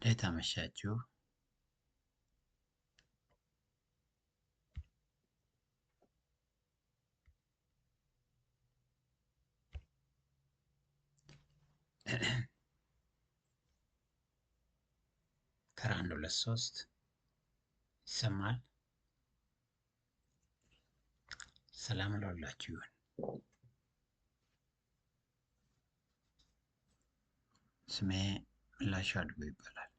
እንዴት አመሻችሁ? ከአንድ ሁለት ሶስት ይሰማል። ሰላም ለሁላችሁ ይሁን። ስሜ ምላሽ አድጎ ይባላል።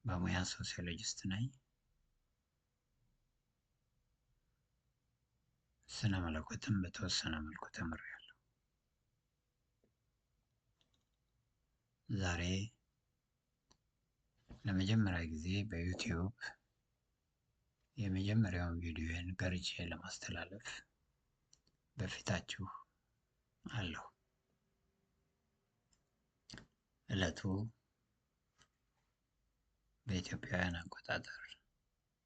በሙያ ሶሲዮሎጂስት ነኝ። ስነ መለኮትም በተወሰነ መልኩ ተምሬያለሁ። ዛሬ ለመጀመሪያ ጊዜ በዩቲዩብ የመጀመሪያውን ቪዲዮን ቀርጬ ለማስተላለፍ በፊታችሁ አለሁ። ዕለቱ በኢትዮጵያውያን አቆጣጠር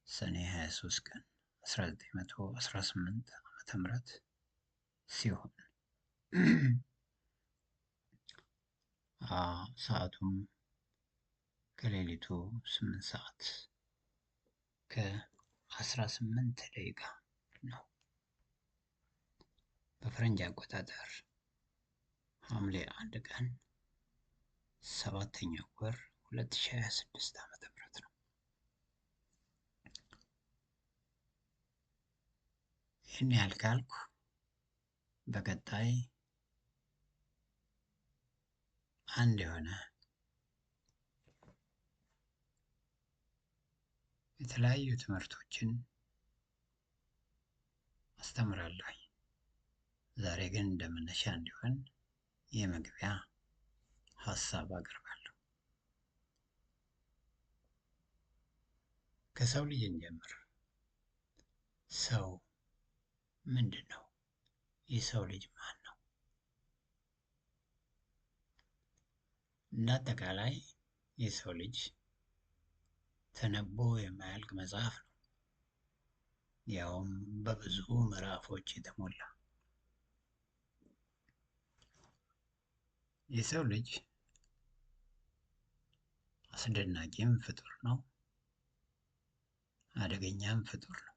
ሰኔ 23 ቀን 1918 ዓመተ ምህረት ሲሆን ሰዓቱም ከሌሊቱ 8 ሰዓት ከ18 ደቂቃ ነው። በፈረንጅ አቆጣጠር ሐምሌ 1 ቀን 7ኛ ወር 2026 ዓመተ ምህረት ነው። ይህን ያህል ካልኩ በቀጣይ አንድ የሆነ የተለያዩ ትምህርቶችን አስተምራለሁ። ዛሬ ግን እንደመነሻ እንዲሆን የመግቢያ ሀሳብ አቀርባለሁ። ከሰው ልጅ እንጀምር። ሰው ምንድን ነው? የሰው ልጅ ማን ነው? እንዳጠቃላይ የሰው ልጅ ተነቦ የማያልቅ መጽሐፍ ነው። ያውም በብዙ ምዕራፎች የተሞላ። የሰው ልጅ አስደናቂም ፍጡር ነው፣ አደገኛም ፍጡር ነው።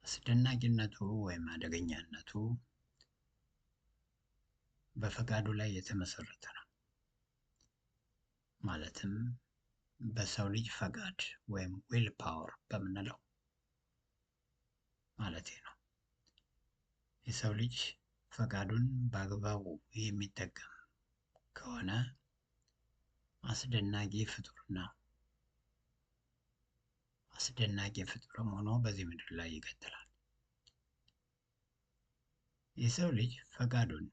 አስደናቂነቱ ወይም አደገኛነቱ በፈቃዱ ላይ የተመሰረተ ነው። ማለትም በሰው ልጅ ፈቃድ ወይም ዊል ፓወር በምንለው ማለቴ ነው። የሰው ልጅ ፈቃዱን በአግባቡ የሚጠቀም ከሆነ አስደናቂ ፍጡር ነው። አስደናቂ ፍጡርም ሆኖ በዚህ ምድር ላይ ይቀጥላል። የሰው ልጅ ፈቃዱን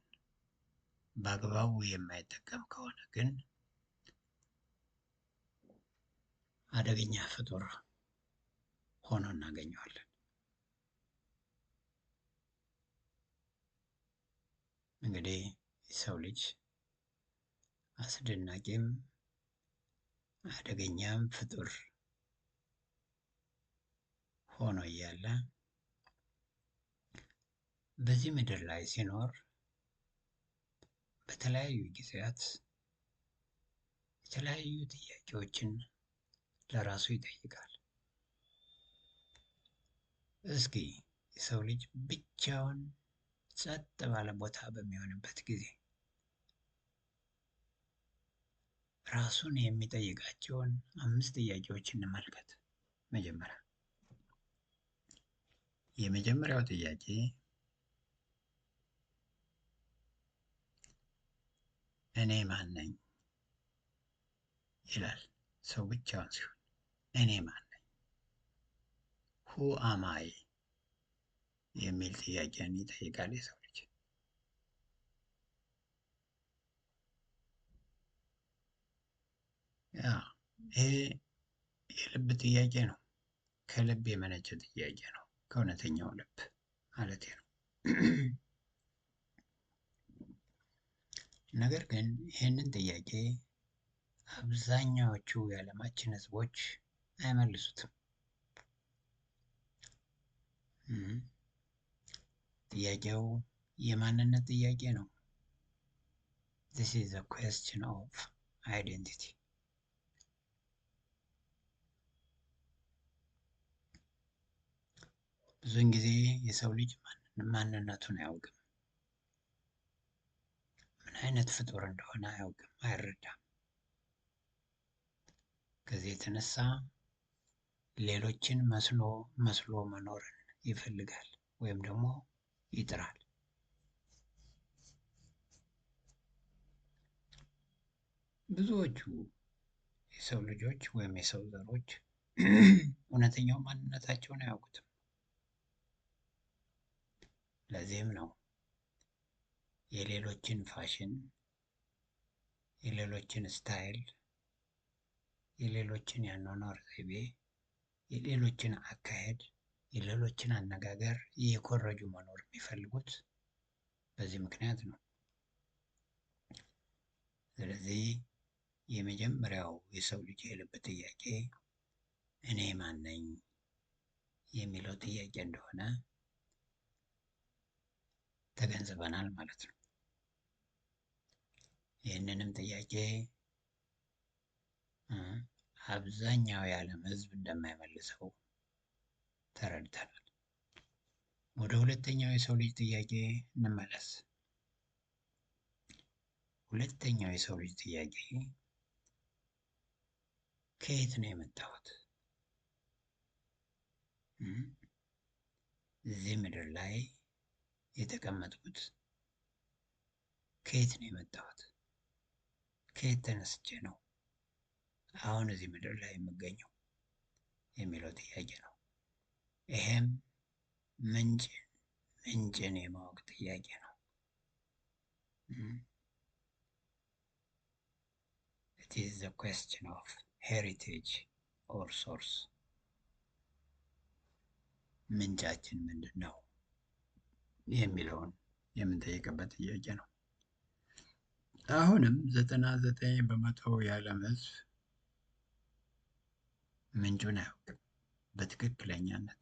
በአግባቡ የማይጠቀም ከሆነ ግን አደገኛ ፍጡር ሆኖ እናገኘዋለን። እንግዲህ የሰው ልጅ አስደናቂም አደገኛም ፍጡር ሆኖ እያለ በዚህ ምድር ላይ ሲኖር በተለያዩ ጊዜያት የተለያዩ ጥያቄዎችን ለራሱ ይጠይቃል። እስኪ የሰው ልጅ ብቻውን ጸጥ ባለ ቦታ በሚሆንበት ጊዜ ራሱን የሚጠይቃቸውን 5 ጥያቄዎች እንመልከት። የመጀመሪያው ጥያቄ እኔ ማን ነኝ ይላል። ሰው ብቻውን ሲሆን እኔ ማን ነኝ? ሁ አማይ የሚል ጥያቄን ይጠይቃል የሰው ልጅ። ይሄ የልብ ጥያቄ ነው። ከልብ የመነጨ ጥያቄ ነው። ከእውነተኛው ልብ ማለቴ ነው። ነገር ግን ይህንን ጥያቄ አብዛኛዎቹ የዓለማችን ህዝቦች አይመልሱትም። ጥያቄው የማንነት ጥያቄ ነው። This is a question of identity. ብዙውን ጊዜ የሰው ልጅ ማንነቱን አያውቅም። ምን አይነት ፍጡር እንደሆነ አያውቅም፣ አይረዳም። ከዚህ የተነሳ ሌሎችን መስሎ መኖርን ይፈልጋል ወይም ደግሞ ይጥራል። ብዙዎቹ የሰው ልጆች ወይም የሰው ዘሮች እውነተኛው ማንነታቸውን አያውቁትም። ለዚህም ነው የሌሎችን ፋሽን፣ የሌሎችን ስታይል፣ የሌሎችን ያኗኗር ዘይቤ፣ የሌሎችን አካሄድ፣ የሌሎችን አነጋገር እየኮረጁ መኖር የሚፈልጉት በዚህ ምክንያት ነው። ስለዚህ የመጀመሪያው የሰው ልጅ የልብ ጥያቄ እኔ ማን ነኝ የሚለው ጥያቄ እንደሆነ ተገንዝበናል ማለት ነው። ይህንንም ጥያቄ አብዛኛው የዓለም ሕዝብ እንደማይመልሰው ተረድተናል። ወደ ሁለተኛው የሰው ልጅ ጥያቄ እንመለስ። ሁለተኛው የሰው ልጅ ጥያቄ ከየት ነው የመጣሁት? እዚህ ምድር ላይ የተቀመጥኩት ከየት ነው የመጣሁት? ከየት ተነስቼ ነው አሁን እዚህ ምድር ላይ የምገኘው የሚለው ጥያቄ ነው። ይሄም ምንጭን የማወቅ ጥያቄ ነው። It is the question of heritage or source. ምንጫችን ምንድን ነው የሚለውን የምንጠይቅበት ጥያቄ ነው። አሁንም 99% የዓለም ሕዝብ ምንጩን አያውቅም በትክክለኛነት።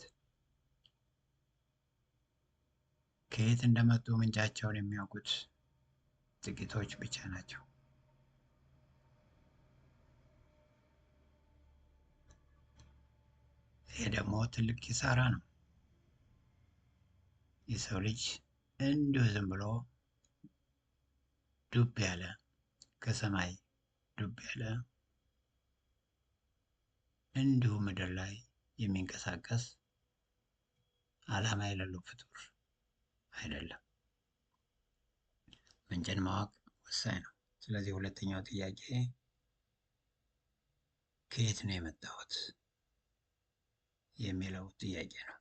ከየት እንደመጡ ምንጫቸውን የሚያውቁት ጥቂቶች ብቻ ናቸው። ይሄ ደግሞ ትልቅ ኪሳራ ነው። የሰው ልጅ እንዲሁ ዝም ብሎ ዱብ ያለ ከሰማይ ዱብ ያለ እንዲሁ ምድር ላይ የሚንቀሳቀስ ዓላማ የሌለው ፍጡር አይደለም። ምንጭን ማወቅ ወሳኝ ነው። ስለዚህ ሁለተኛው ጥያቄ ከየት ነው የመጣሁት የሚለው ጥያቄ ነው።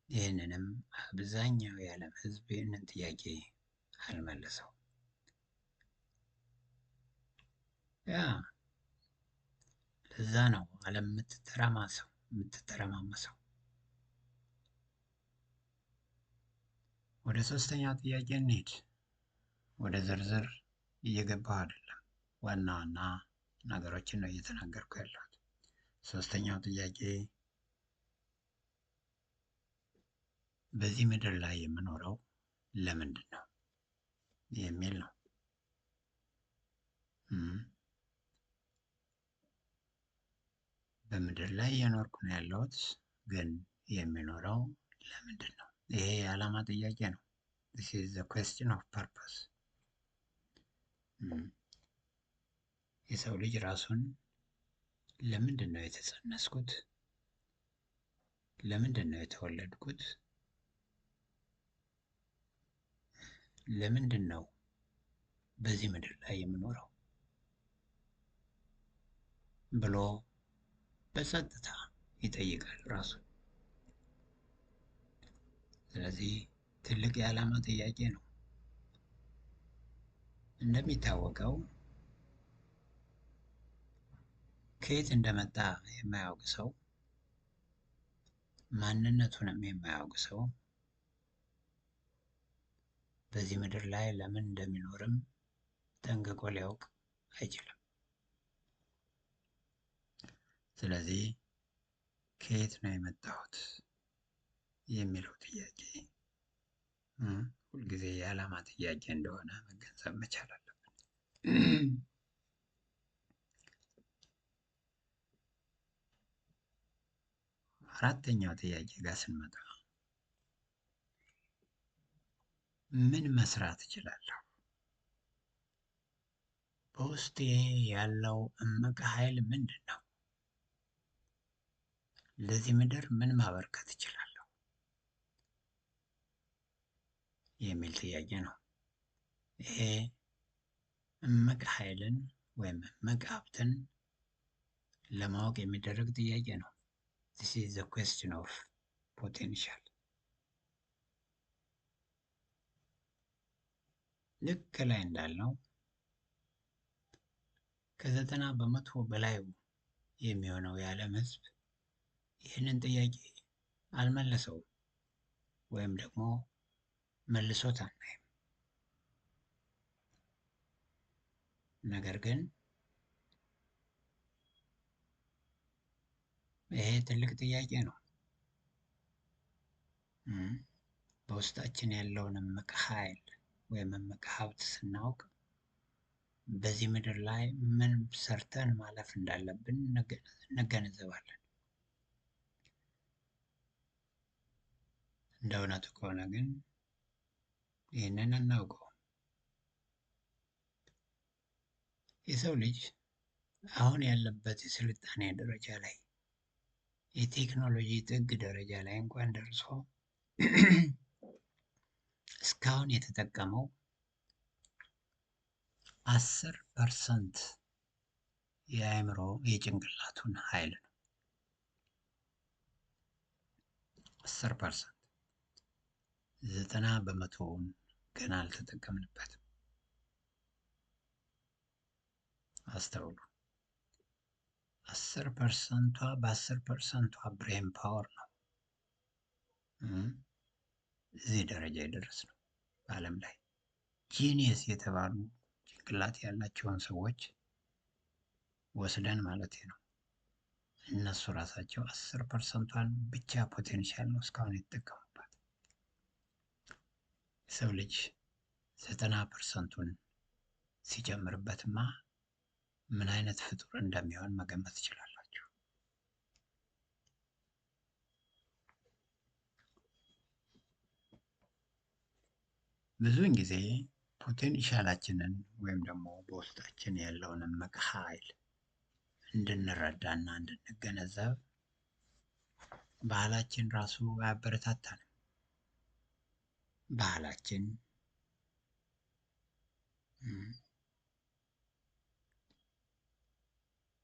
ይህንንም አብዛኛው የዓለም ሕዝብ ይህንን ጥያቄ አልመለሰው። ለዛ ነው ዓለም የምትተረማመሰው። ወደ ሶስተኛው ጥያቄ እንሂድ። ወደ ዝርዝር እየገባሁ አይደለም፣ ዋና ዋና ነገሮችን ነው እየተናገርኩ ያለሁት። ሶስተኛው ጥያቄ በዚህ ምድር ላይ የምኖረው ለምንድን ነው የሚል ነው። በምድር ላይ እየኖርኩ ነው ያለሁት፣ ግን የሚኖረው ለምንድን ነው? ይሄ የዓላማ ጥያቄ ነው። This is the question of purpose. የሰው ልጅ ራሱን ለምንድን ነው የተጸነስኩት? ለምንድን ነው የተወለድኩት? ለምንድን ነው በዚህ ምድር ላይ የምኖረው ብሎ በጸጥታ ይጠይቃል ራሱን። ስለዚህ ትልቅ የዓላማ ጥያቄ ነው። እንደሚታወቀው ከየት እንደመጣ የማያውቅ ሰው፣ ማንነቱንም የማያውቅ ሰው በዚህ ምድር ላይ ለምን እንደሚኖርም ጠንቅቆ ሊያውቅ አይችልም። ስለዚህ ከየት ነው የመጣሁት የሚለው ጥያቄ ሁልጊዜ የዓላማ ጥያቄ እንደሆነ መገንዘብ መቻል አለብን። አራተኛው ጥያቄ ጋር ስንመጣ ምን መስራት እችላለሁ? በውስጤ ያለው እምቅ ኃይል ምንድን ነው? ለዚህ ምድር ምን ማበርከት እችላለሁ? የሚል ጥያቄ ነው። ይሄ እምቅ ኃይልን ወይም እምቅ ሀብትን ለማወቅ የሚደረግ ጥያቄ ነው። This is the question of potential. ልክ ላይ እንዳልነው ከዘጠና በመቶ በላይ የሚሆነው የዓለም ሕዝብ ይህንን ጥያቄ አልመለሰውም ወይም ደግሞ መልሶት አናይም። ነገር ግን ይሄ ትልቅ ጥያቄ ነው። በውስጣችን ያለውን እምቅ ኃይል ወይም እምቅ ሀብት ስናውቅ በዚህ ምድር ላይ ምን ሰርተን ማለፍ እንዳለብን እንገነዘባለን። እንደ እውነቱ ከሆነ ግን ይህንን አናውቀውም። የሰው ልጅ አሁን ያለበት የስልጣኔ ደረጃ ላይ የቴክኖሎጂ ጥግ ደረጃ ላይ እንኳን ደርሶ እስካሁን የተጠቀመው 10% የአእምሮ የጭንቅላቱን ኃይል ነው። 10%። 90%ውን ገና አልተጠቀምንበትም። አስተውሉ። 10%ቷ በ10%ቷ ብሬን ፓወር ነው እዚህ ደረጃ የደረስነው። በዓለም ላይ ጂኒየስ የተባሉ ጭንቅላት ያላቸውን ሰዎች ወስደን ማለት ነው። እነሱ ራሳቸው 10%ቷን ብቻ ፖቴንሻል ነው እስካሁን የተጠቀሙባት። የሰው ልጅ 90%ቱን ሲጨምርበትማ ምን አይነት ፍጡር እንደሚሆን መገመት ትችላላችሁ። ብዙውን ጊዜ ፖቴንሻላችንን ወይም ደግሞ በውስጣችን ያለውን እምቅ ኃይል እንድንረዳና እንድንገነዘብ ባህላችን ራሱ አያበረታታንም። ባህላችን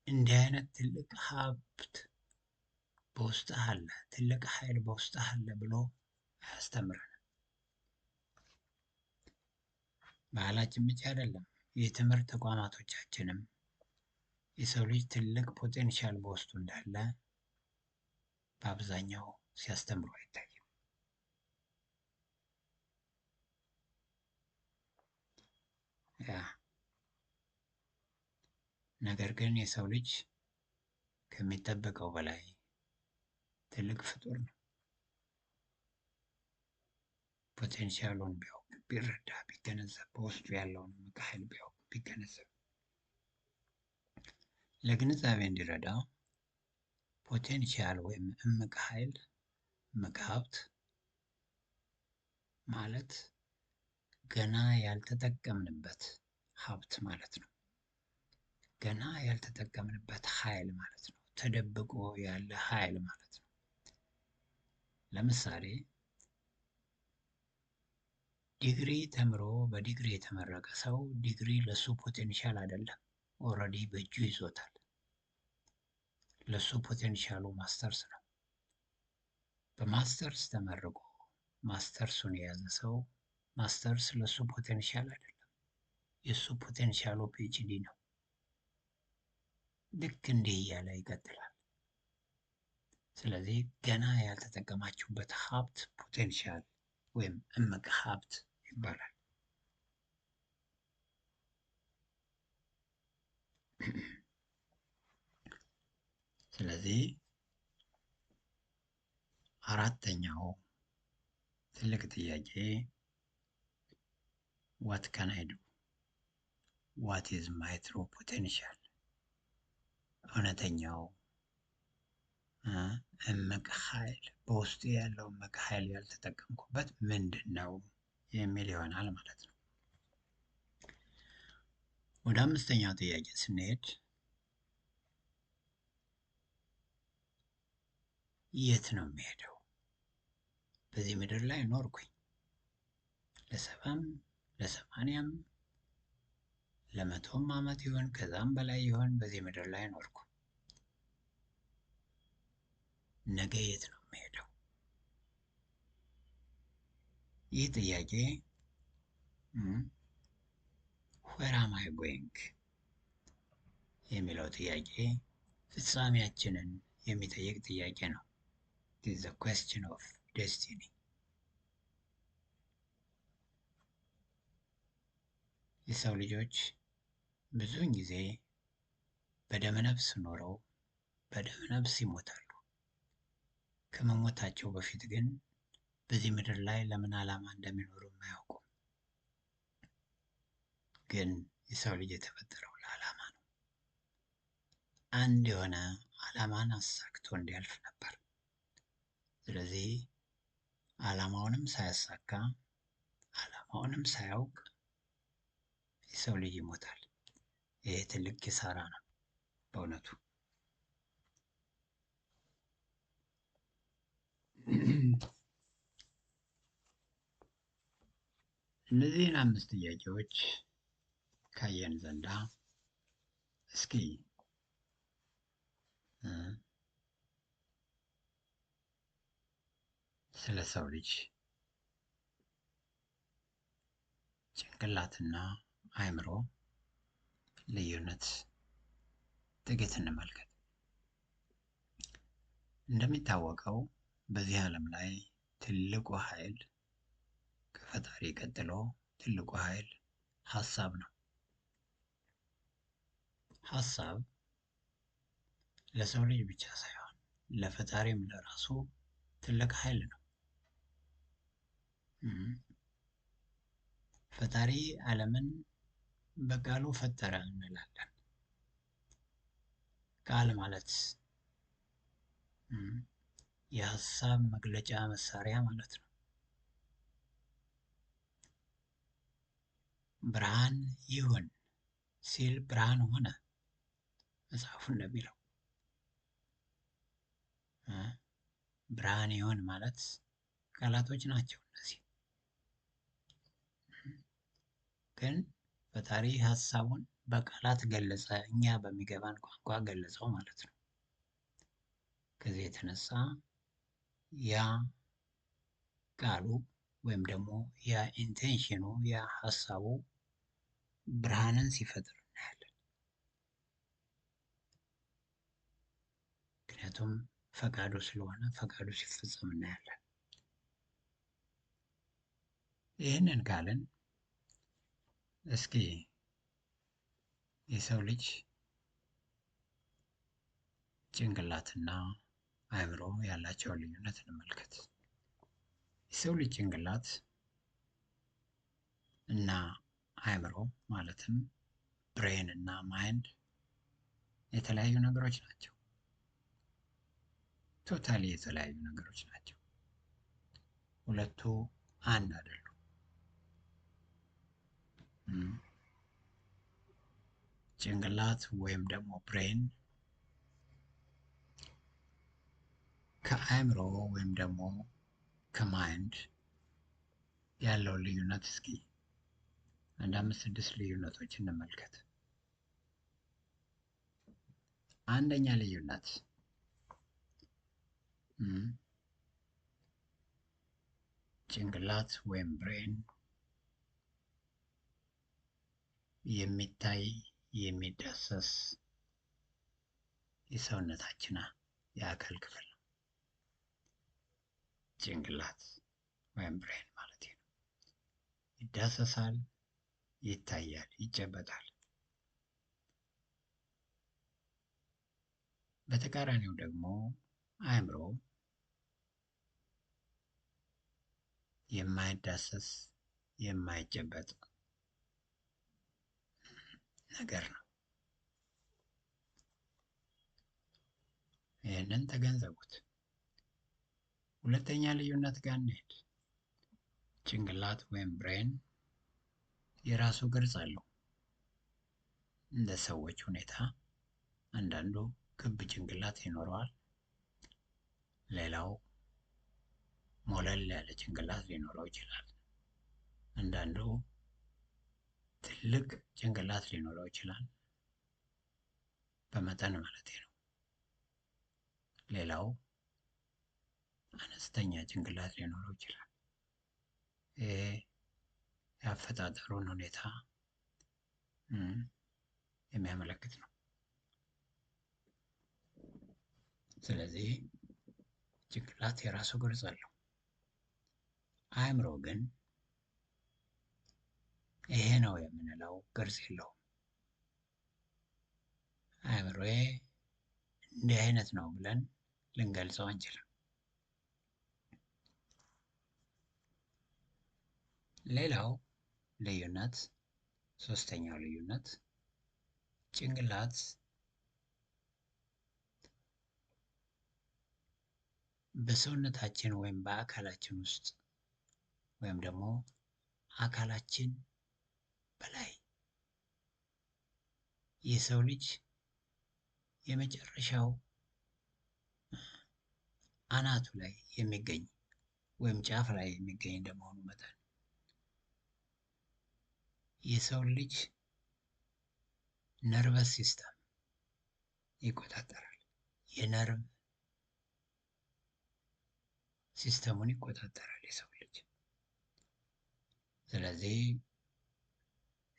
እንዲህ አይነት ትልቅ ሀብት በውስጥህ አለ፣ ትልቅ ኃይል በውስጥህ አለ ብሎ አያስተምረንም። ባህላችን ብቻ አይደለም፣ የትምህርት ተቋማቶቻችንም የሰው ልጅ ትልቅ ፖቴንሻል በውስጡ እንዳለ በአብዛኛው ሲያስተምሩ አይታይም። ነገር ግን የሰው ልጅ ከሚጠበቀው በላይ ትልቅ ፍጡር ነው። ፖቴንሻሉን ቢያውቅ፣ ቢረዳ፣ ቢገነዘብ፣ በውስጡ ያለውን እምቅ ኃይል ቢያውቅ፣ ቢገነዘብ ለግንዛቤ እንዲረዳ ፖቴንሻል ወይም እምቅ ኃይል እምቅ ሀብት ማለት ገና ያልተጠቀምንበት ሀብት ማለት ነው። ገና ያልተጠቀምንበት ኃይል ማለት ነው። ተደብቆ ያለ ኃይል ማለት ነው። ለምሳሌ ዲግሪ ተምሮ በዲግሪ የተመረቀ ሰው ዲግሪ ለሱ ፖቴንሻል አይደለም፣ ኦልሬዲ በእጁ ይዞታል። ለሱ ፖቴንሻሉ ማስተርስ ነው። በማስተርስ ተመርቆ ማስተርሱን የያዘ ሰው ማስተርስ ለሱ ፖቴንሻል አይደለም፣ የሱ ፖቴንሻሉ ፒኤችዲ ነው። ልክ እንዲህ እያለ ይቀጥላል። ስለዚህ ገና ያልተጠቀማችሁበት ሀብት ፖቴንሻል ወይም እምቅ ሀብት ይባላል። ስለዚህ አራተኛው ትልቅ ጥያቄ what can I do? ዋት ኢዝ ማይ ትሩ ፖቴንሻል? እውነተኛው እምቅ ኃይል፣ በውስጡ ያለው እምቅ ኃይል ያልተጠቀምኩበት ምንድን ነው የሚል ይሆናል ማለት ነው። ወደ አምስተኛው ጥያቄ ስንሄድ የት ነው የሚሄደው? በዚህ ምድር ላይ ኖርኩኝ ለሰባም ለሰማንያም ለመቶም ዓመት ይሆን ከዛም በላይ ይሆን በዚህ ምድር ላይ ኖርኩ። ነገ የት ነው የሚሄደው? ይህ ጥያቄ where am I going የሚለው ጥያቄ ፍጻሜያችንን የሚጠይቅ ጥያቄ ነው። It is a question of destiny. የሰው ልጆች ብዙውን ጊዜ በደመነፍስ ኖረው በደመነፍስ ይሞታሉ። ከመሞታቸው በፊት ግን በዚህ ምድር ላይ ለምን ዓላማ እንደሚኖሩ አያውቁም። ግን የሰው ልጅ የተፈጠረው ለዓላማ ነው። አንድ የሆነ ዓላማን አሳክቶ እንዲያልፍ ነበር። ስለዚህ ዓላማውንም ሳያሳካ ዓላማውንም ሳያውቅ የሰው ልጅ ይሞታል። ይሄ ትልቅ ኪሳራ ነው በእውነቱ። እነዚህን 5 ጥያቄዎች ካየን ዘንዳ እስኪ ስለ ሰው ልጅ ጭንቅላትና አእምሮ ልዩነት ጥቂት እንመልከት። እንደሚታወቀው በዚህ ዓለም ላይ ትልቁ ኃይል ከፈጣሪ ቀጥሎ ትልቁ ኃይል ሐሳብ ነው። ሐሳብ ለሰው ልጅ ብቻ ሳይሆን ለፈጣሪም ለራሱ ትልቅ ኃይል ነው። ፈጣሪ ዓለምን በቃሉ ፈጠረ እንላለን። ቃል ማለት የሐሳብ መግለጫ መሳሪያ ማለት ነው። ብርሃን ይሁን ሲል ብርሃን ሆነ። መጽሐፉ እንደሚለው ብርሃን ይሁን ማለት ቃላቶች ናቸው እነዚህ። ግን ፈጣሪ ሐሳቡን በቃላት ገለጸ፣ እኛ በሚገባን ቋንቋ ገለጸው ማለት ነው። ከዚህ የተነሳ ያ ቃሉ ወይም ደግሞ ያ ኢንቴንሽኑ ያ ሐሳቡ ብርሃንን ሲፈጥር እናያለን። ምክንያቱም ፈቃዱ ስለሆነ ፈቃዱ ሲፈጸም እናያለን። ይህንን ካልን እስኪ የሰው ልጅ ጭንቅላትና አእምሮ ያላቸውን ልዩነት እንመልከት። የሰው ልጅ ጭንቅላት እና አእምሮ ማለትም ብሬን እና ማይንድ የተለያዩ ነገሮች ናቸው። ቶታሊ የተለያዩ ነገሮች ናቸው። ሁለቱ አንድ አይደሉም። ጭንቅላት ወይም ደግሞ ብሬን ከአእምሮ ወይም ደግሞ ከማይንድ ያለውን ልዩነት እስኪ አንድ 5-6 ልዩነቶች እንመልከት። አንደኛ ልዩነት ጭንቅላት ወይም ብሬን የሚታይ የሚዳሰስ የሰውነታችን የአካል ክፍል ነው። ጭንቅላት ወይም ብሬን ማለት ነው። ይዳሰሳል፣ ይታያል፣ ይጨበጣል። በተቃራኒው ደግሞ አእምሮ የማይዳሰስ የማይጨበጥ ነገር ነው። ይህንን ተገንዘቡት። ሁለተኛ ልዩነት ጋር እንሄድ። ጭንቅላት ወይም ብሬን የራሱ ቅርጽ አለው። እንደ ሰዎች ሁኔታ አንዳንዱ ክብ ጭንቅላት ይኖረዋል፣ ሌላው ሞለል ያለ ጭንቅላት ሊኖረው ይችላል። አንዳንዱ ትልቅ ጭንቅላት ሊኖረው ይችላል፣ በመጠን ማለት ነው። ሌላው አነስተኛ ጭንቅላት ሊኖረው ይችላል። ይሄ የአፈጣጠሩን ሁኔታ የሚያመለክት ነው። ስለዚህ ጭንቅላት የራሱ ቅርጽ አለው። አእምሮ ግን ይሄ ነው የምንለው ቅርጽ የለውም። አእምሮዬ እንዲህ አይነት ነው ብለን ልንገልጸው አንችልም። ሌላው ልዩነት፣ ሶስተኛው ልዩነት ጭንቅላት በሰውነታችን ወይም በአካላችን ውስጥ ወይም ደግሞ አካላችን በላይ የሰው ልጅ የመጨረሻው አናቱ ላይ የሚገኝ ወይም ጫፍ ላይ የሚገኝ እንደመሆኑ መጠን የሰው ልጅ ነርቨስ ሲስተም ይቆጣጠራል። የነርቭ ሲስተሙን ይቆጣጠራል የሰው ልጅ። ስለዚህ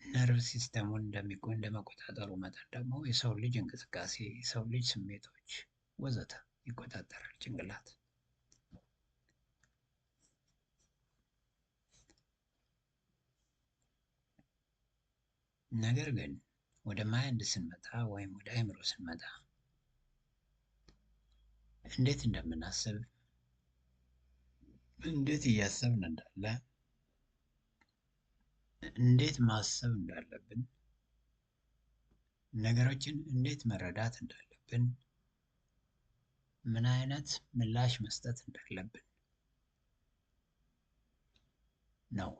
ነርቭ ሲስተሙን እንደመቆጣጠሩ መጠን ደግሞ የሰው ልጅ እንቅስቃሴ፣ የሰው ልጅ ስሜቶች ወዘተ ይቆጣጠራል ጭንቅላት። ነገር ግን ወደ ማይንድ ስንመጣ ወይም ወደ አእምሮ ስንመጣ እንዴት እንደምናስብ፣ እንዴት እያሰብን እንዳለ፣ እንዴት ማሰብ እንዳለብን፣ ነገሮችን እንዴት መረዳት እንዳለብን፣ ምን አይነት ምላሽ መስጠት እንዳለብን ነው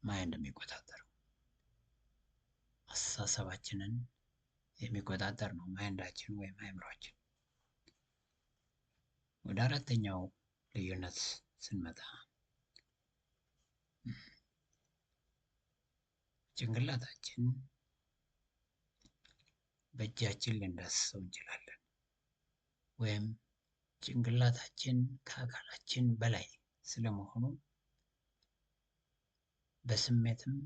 ማይንድ የሚቆጣጠረው። አስተሳሰባችንን የሚቆጣጠር ነው ማይንዳችን ወይም አእምሯችን። ወደ አራተኛው ልዩነት ስንመጣ ጭንቅላታችን በእጃችን ልንዳስሰው እንችላለን፣ ወይም ጭንቅላታችን ከአካላችን በላይ ስለመሆኑ በስሜትም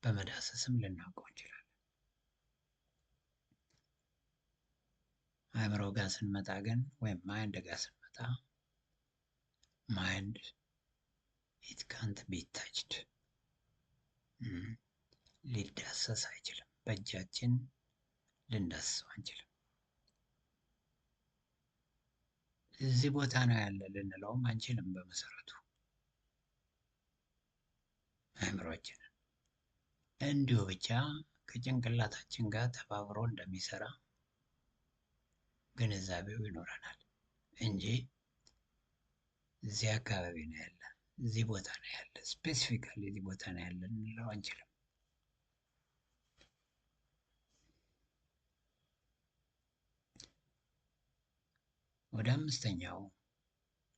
በመዳሰስም ልናውቀው እንችላለን። አእምሮ ጋር ስንመጣ ግን ወይም ማይንድ ጋር ስንመጣ ማይንድ ኢት ካንት ቢ ታችድ፣ ሊዳሰስ አይችልም። በእጃችን ልንዳስሰው አንችልም። እዚህ ቦታ ነው ያለ ልንለውም አንችልም። በመሰረቱ አእምሯችንን እንዲሁ ብቻ ከጭንቅላታችን ጋር ተባብሮ እንደሚሰራ ግንዛቤው ይኖረናል እንጂ እዚህ አካባቢ ነው ያለ፣ እዚህ ቦታ ነው ያለ፣ ስፔሲፊካሊ እዚህ ቦታ ነው ያለ ልንለው አንችልም። ወደ አምስተኛው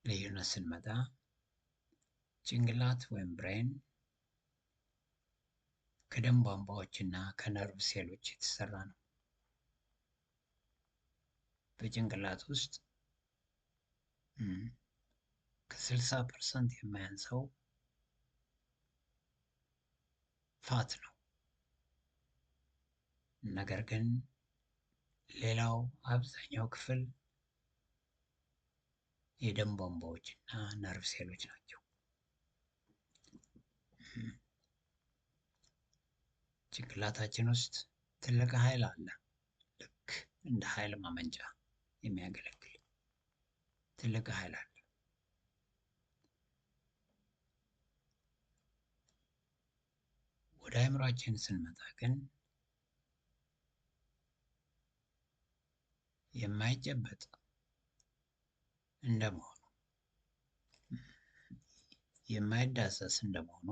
ልዩነት ስንመጣ ጭንቅላት ወይም ብሬን ከደም ቧንቧዎች እና ከነርቭ ሴሎች የተሰራ ነው። በጭንቅላት ውስጥ ከ60% የማያንሰው ፋት ነው። ነገር ግን ሌላው አብዛኛው ክፍል የደም ቧንቧዎች እና ነርቭ ሴሎች ናቸው። ጭንቅላታችን ውስጥ ትልቅ ኃይል አለ። ልክ እንደ ኃይል ማመንጫ የሚያገለግል ትልቅ ኃይል አለ። ወደ አእምሯችን ስንመጣ ግን የማይጨበጥ እንደመሆኑ የማይዳሰስ እንደመሆኑ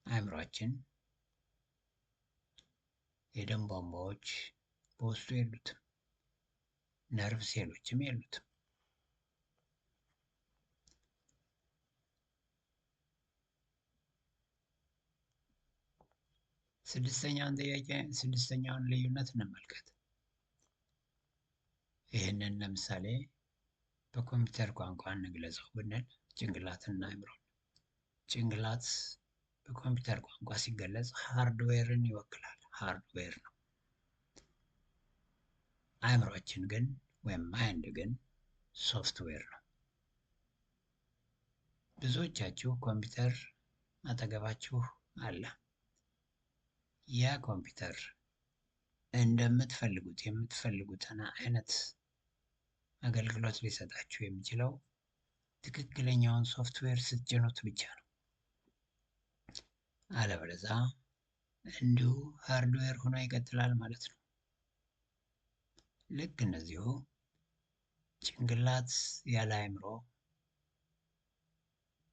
አእምሯችን የደም ቧንቧዎች በውስጡ የሉትም፣ ነርቭ ሴሎችም የሉትም። ስድስተኛውን ልዩነት እንመልከት። ይህንን ለምሳሌ በኮምፒውተር ቋንቋ እንግለጸው ብንል ጭንቅላትና አእምሮ። ጭንቅላት በኮምፒውተር ቋንቋ ሲገለጽ ሃርድዌርን ይወክላል፣ ሃርድዌር ነው። አእምሯችን ግን ወይም ማይንድ ግን ሶፍትዌር ነው። ብዙዎቻችሁ ኮምፒውተር አጠገባችሁ አለ። ያ ኮምፒውተር እንደምትፈልጉት የምትፈልጉትን አይነት አገልግሎት ሊሰጣችሁ የሚችለው ትክክለኛውን ሶፍትዌር ስትጭኑት ብቻ ነው። አለበለዚያ እንዲሁ ሃርድዌር ሆኖ ይቀጥላል ማለት ነው። ልክ እንደዚሁ ጭንቅላት ያለ አእምሮ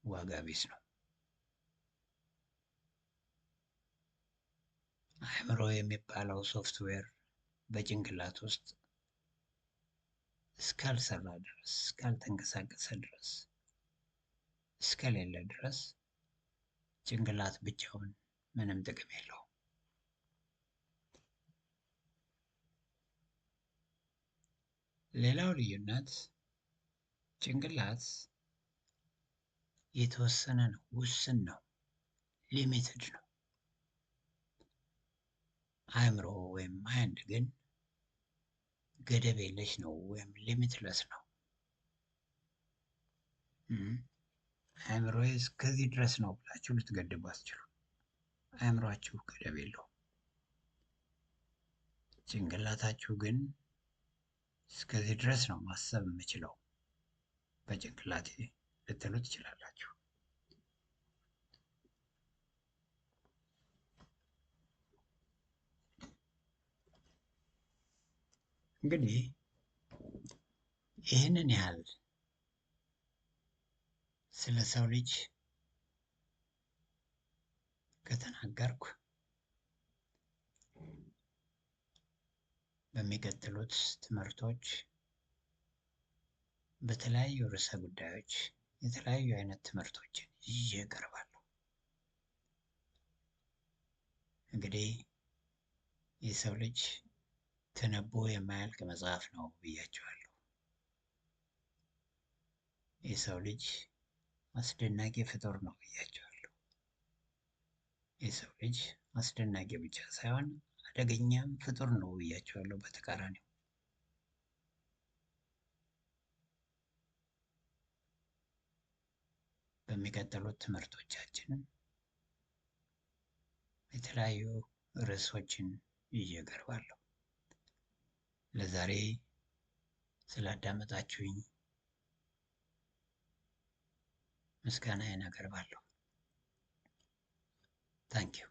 ዋጋ ቢስ ነው። አእምሮ የሚባለው ሶፍትዌር በጭንቅላት ውስጥ እስካልሰራ ድረስ፣ እስካልተንቀሳቀሰ ድረስ፣ እስከሌለ ድረስ ጭንቅላት ብቻውን ምንም ጥቅም የለውም። ሌላው ልዩነት ጭንቅላት የተወሰነ ነው፣ ውስን ነው፣ ሊሚትድ ነው። አእምሮ ወይም ማይንድ ግን ገደብ የለሽ ነው ወይም ሊሚትለስ ነው። አእምሮዬ እስከዚህ ድረስ ነው ብላችሁ ልትገድቡ አትችሉ። አእምሯችሁ ገደብ የለውም። ጭንቅላታችሁ ግን እስከዚህ ድረስ ነው ማሰብ የምችለው በጭንቅላቴ ልትሉ ትችላላችሁ። እንግዲህ ይህንን ያህል ስለ ሰው ልጅ ከተናገርኩ በሚቀጥሉት ትምህርቶች በተለያዩ ርዕሰ ጉዳዮች የተለያዩ አይነት ትምህርቶችን ይዤ እቀርባለሁ። እንግዲህ የሰው ልጅ ተነቦ የማያልቅ መጽሐፍ ነው ብያቸዋለሁ። የሰው ልጅ አስደናቂ ፍጡር ነው ብያቸዋለሁ። የሰው ልጅ አስደናቂ ብቻ ሳይሆን አደገኛም ፍጡር ነው ብያቸዋለሁ። በተቃራኒው በሚቀጥሉት ትምህርቶቻችን የተለያዩ ርዕሶችን ይዤ እቀርባለሁ። ለዛሬ ስላዳመጣችሁኝ ምስጋናዬን አቀርባለሁ። ታንኪዩ።